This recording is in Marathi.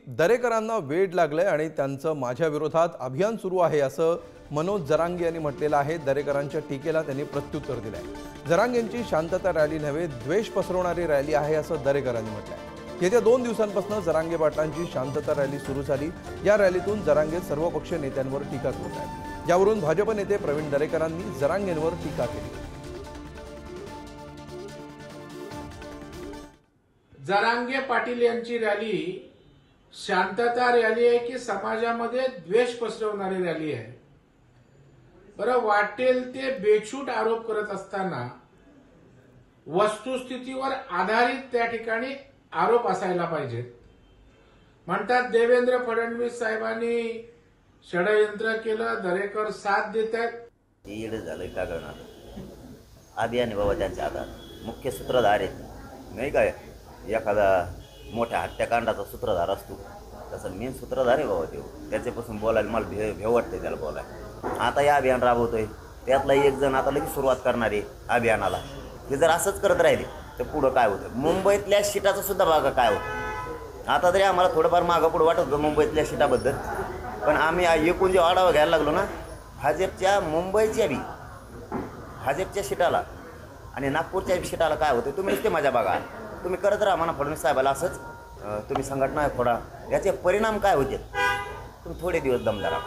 दरेकरांना वेड लागलंय आणि त्यांचं माझ्या विरोधात अभियान सुरू आहे असं मनोज जरांगे यांनी म्हटलेलं आहे। दरेकरांच्या टीकेला त्यांनी प्रत्युत्तर दिलंय। जरांगेंची शांतता रॅली नव्हे, द्वेष पसरवणारी रॅली आहे असं दरेकरांनी म्हटलंय। येत्या 2 दिवसांपासून जरांगे पाटलांची शांतता रॅली सुरू झाली। या रॅलीतून जरांगे सर्वपक्षीय नेत्यांवर टीका करत आहेत। यावरून भाजप नेते प्रवीण दरेकरांनी जरांगेंवर टीका केली। जरांगे पाटील यांची रॅली शांतता रॅली आहे की समाजामध्ये द्वेष पसरवणारी रॅली आहे? बरं, वाटेल ते बेछूट आरोप करत असताना वस्तुस्थितीवर आधारित त्या ठिकाणी आरोप असायला पाहिजेत। म्हणतात देवेंद्र फडणवीस साहेबांनी षडयंत्र केलं, दरेकर साथ देत आहेत। येड झालं का करणार? अभियान बाबा त्यांच्या हातात मुख्य सूत्रधार आहेत, नाही काय? एखादा मोठ्या हत्याकांडाचा सूत्रधार असतो तसं मेन सूत्रधार आहे बाबा ते। त्याच्यापासून बोलायला मला भेव वाटते त्याला बोलायला। आता हे अभियान राबवतोय, त्यातला एक जण आता लगेच सुरुवात करणार आहे अभियानाला। हे जर असंच करत राहिले तर पुढं काय होतं? मुंबईतल्या सीटाचं सुद्धा बघा काय होतं। आता तरी आम्हाला थोडंफार मागं पुढं वाटत होतं मुंबईतल्या सीटाबद्दल, पण आम्ही एकूण जे आढावा घ्यायला लागलो ना, भाजपच्या मुंबईच्या बी भाजपच्या सीटाला आणि नागपूरच्या सीटाला काय होतं तुम्ही नुसते मजा बघा। तुम्ही करत राहा म्हणा फडणवीस साहेबाला असंच, तुम्ही संघटना फोडा, याचे परिणाम काय होतील तुम्ही थोडे दिवस दम धरा।